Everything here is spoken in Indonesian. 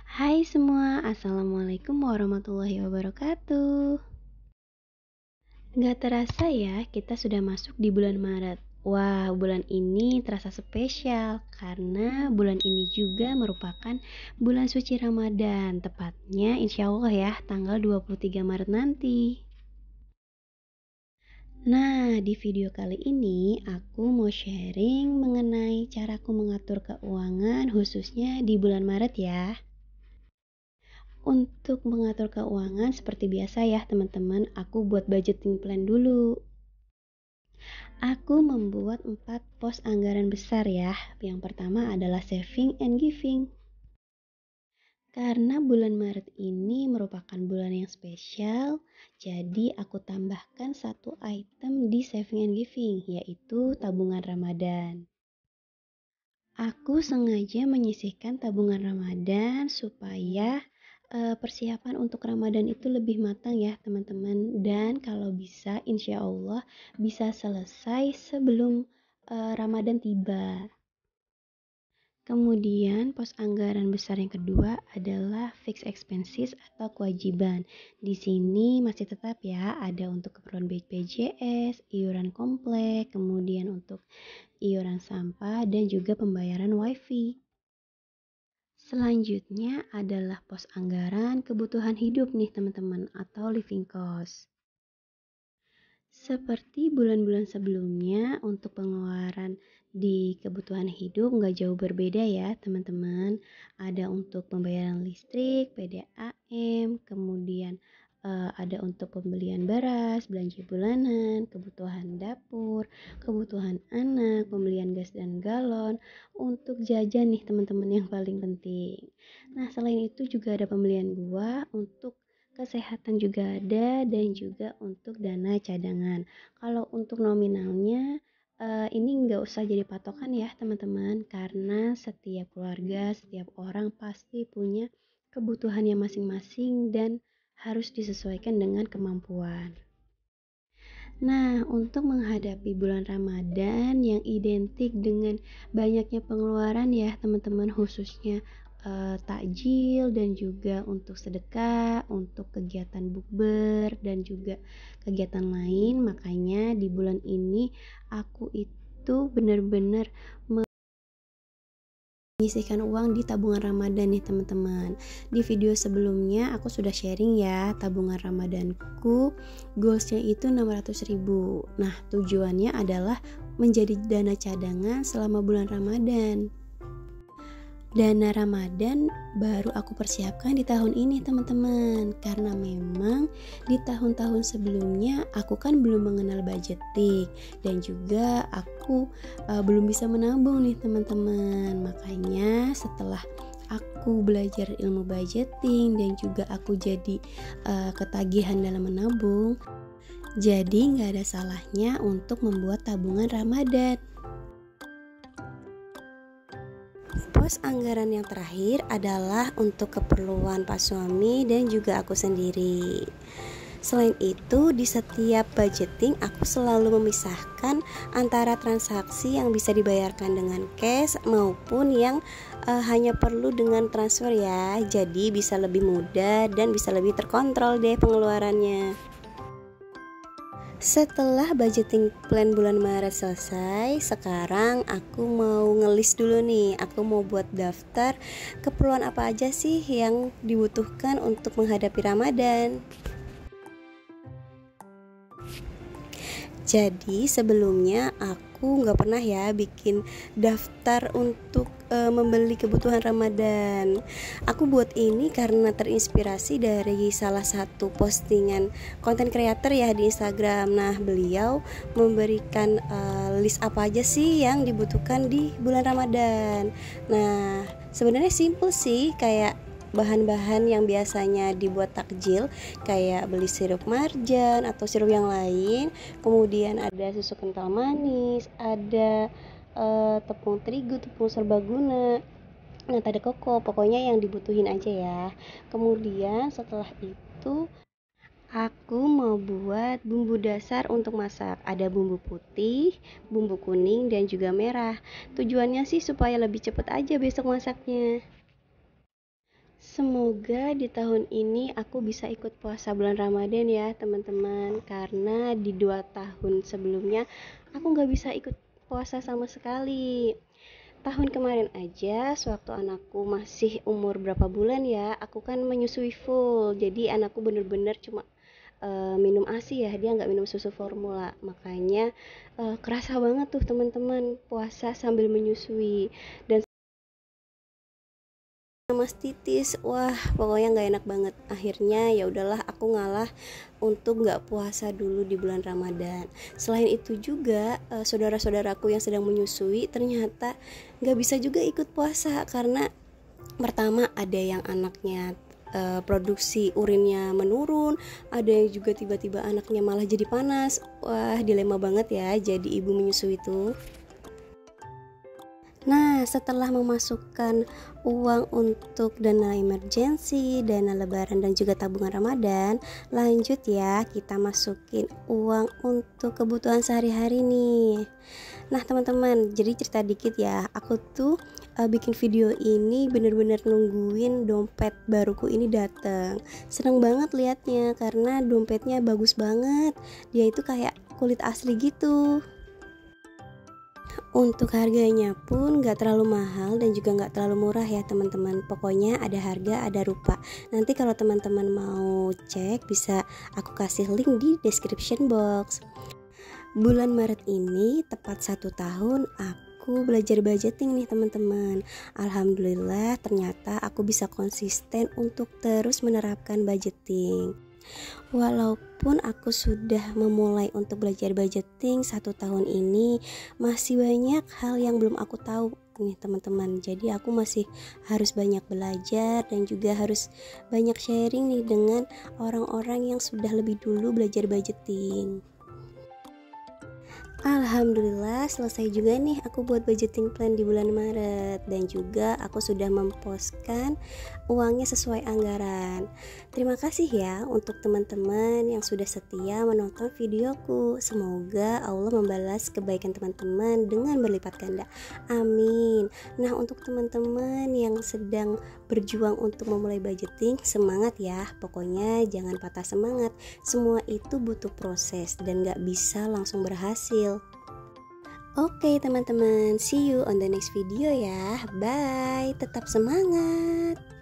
Hai semua, Assalamualaikum warahmatullahi wabarakatuh. Nggak terasa ya, kita sudah masuk di bulan Maret. Wah, bulan ini terasa spesial karena bulan ini juga merupakan bulan suci Ramadan. Tepatnya insya Allah ya, tanggal 23 Maret nanti. Nah, di video kali ini aku mau sharing mengenai caraku mengatur keuangan khususnya di bulan Maret ya. Untuk mengatur keuangan seperti biasa ya teman-teman, aku buat budgeting plan dulu. Aku membuat 4 pos anggaran besar ya. Yang pertama adalah saving and giving. Karena bulan Maret ini merupakan bulan yang spesial, jadi aku tambahkan satu item di saving and giving, yaitu tabungan Ramadan. Aku sengaja menyisihkan tabungan Ramadan supaya persiapan untuk Ramadan itu lebih matang ya teman-teman. Dan kalau bisa insya Allah bisa selesai sebelum Ramadan tiba. Kemudian pos anggaran besar yang kedua adalah fixed expenses atau kewajiban. Di sini masih tetap ya ada untuk keperluan BPJS, iuran komplek, kemudian untuk iuran sampah dan juga pembayaran wifi. Selanjutnya adalah pos anggaran kebutuhan hidup nih teman-teman atau living cost. Seperti bulan-bulan sebelumnya untuk pengeluaran di kebutuhan hidup nggak jauh berbeda ya teman-teman. Ada untuk pembayaran listrik, PDAM, kemudian ada untuk pembelian beras, belanja bulanan, kebutuhan dapur, kebutuhan anak, pembelian gas dan galon, untuk jajan nih teman-teman yang paling penting. Nah selain itu juga ada pembelian buah, untuk kesehatan juga ada, dan juga untuk dana cadangan. Kalau untuk nominalnya ini nggak usah jadi patokan ya teman-teman, karena setiap keluarga, setiap orang pasti punya kebutuhannya masing-masing dan harus disesuaikan dengan kemampuan. Nah, untuk menghadapi bulan Ramadan yang identik dengan banyaknya pengeluaran ya teman-teman, khususnya takjil dan juga untuk sedekah, untuk kegiatan bukber dan juga kegiatan lain. Makanya di bulan ini aku itu benar-benar menyisihkan uang di tabungan Ramadan nih teman-teman. Di video sebelumnya aku sudah sharing ya tabungan Ramadanku, goalsnya itu 600.000. Nah tujuannya adalah menjadi dana cadangan selama bulan Ramadan. Dana Ramadan baru aku persiapkan di tahun ini teman-teman, karena memang di tahun-tahun sebelumnya aku kan belum mengenal budgeting dan juga aku belum bisa menabung nih teman-teman. Makanya setelah aku belajar ilmu budgeting dan juga aku jadi ketagihan dalam menabung, jadi nggak ada salahnya untuk membuat tabungan Ramadan. Pos anggaran yang terakhir adalah untuk keperluan Pak suami dan juga aku sendiri. Selain itu, di setiap budgeting aku selalu memisahkan antara transaksi yang bisa dibayarkan dengan cash maupun yang hanya perlu dengan transfer ya. Jadi bisa lebih mudah dan bisa lebih terkontrol deh pengeluarannya. Setelah budgeting plan bulan Maret selesai, sekarang aku mau ngelis dulu nih. Aku mau buat daftar keperluan apa aja sih yang dibutuhkan untuk menghadapi Ramadan. Jadi sebelumnya aku nggak pernah ya bikin daftar untuk membeli kebutuhan Ramadan. Aku buat ini karena terinspirasi dari salah satu postingan konten creator ya di Instagram. Nah beliau memberikan list apa aja sih yang dibutuhkan di bulan Ramadan. Nah sebenarnya simple sih, kayak bahan-bahan yang biasanya dibuat takjil kayak beli sirup marjan atau sirup yang lain, kemudian ada susu kental manis, ada tepung terigu, tepung serbaguna, nata de coco, pokoknya yang dibutuhin aja ya. Kemudian setelah itu aku mau buat bumbu dasar untuk masak. Ada bumbu putih, bumbu kuning, dan juga merah. Tujuannya sih supaya lebih cepet aja besok masaknya. Semoga di tahun ini aku bisa ikut puasa bulan Ramadan ya teman-teman. Karena di 2 tahun sebelumnya aku nggak bisa ikut puasa sama sekali. Tahun kemarin aja, sewaktu anakku masih umur berapa bulan ya, aku kan menyusui full. Jadi anakku bener-bener cuma minum ASI ya, dia nggak minum susu formula. Makanya kerasa banget tuh teman-teman puasa sambil menyusui. Dan mas titis, wah pokoknya nggak enak banget. Akhirnya ya udahlah, aku ngalah untuk nggak puasa dulu di bulan Ramadan. Selain itu juga saudara-saudaraku yang sedang menyusui ternyata nggak bisa juga ikut puasa karena pertama ada yang anaknya produksi urinnya menurun, ada yang juga tiba-tiba anaknya malah jadi panas. Wah, dilema banget ya jadi ibu menyusui itu. Nah, setelah memasukkan uang untuk dana emergensi, dana lebaran dan juga tabungan Ramadan, lanjut ya kita masukin uang untuk kebutuhan sehari-hari nih. Nah, teman-teman, jadi cerita dikit ya. Aku tuh bikin video ini bener-bener nungguin dompet baruku ini dateng. Seneng banget liatnya karena dompetnya bagus banget. Dia itu kayak kulit asli gitu. Untuk harganya pun gak terlalu mahal dan juga gak terlalu murah ya teman-teman. Pokoknya ada harga ada rupa. Nanti kalau teman-teman mau cek bisa aku kasih link di description box. Bulan Maret ini tepat 1 tahun aku belajar budgeting nih teman-teman. Alhamdulillah ternyata aku bisa konsisten untuk terus menerapkan budgeting. Walaupun aku sudah memulai untuk belajar budgeting 1 tahun ini, masih banyak hal yang belum aku tahu nih teman-teman. Jadi aku masih harus banyak belajar dan juga harus banyak sharing nih dengan orang-orang yang sudah lebih dulu belajar budgeting. Alhamdulillah selesai juga nih aku buat budgeting plan di bulan Maret dan juga aku sudah memposkan uangnya sesuai anggaran. Terima kasih ya untuk teman-teman yang sudah setia menonton videoku. Semoga Allah membalas kebaikan teman-teman dengan berlipat ganda. Amin. Nah, untuk teman-teman yang sedang berjuang untuk memulai budgeting, semangat ya. Pokoknya jangan patah semangat. Semua itu butuh proses dan gak bisa langsung berhasil. Oke teman-teman, see you on the next video ya. Bye, tetap semangat.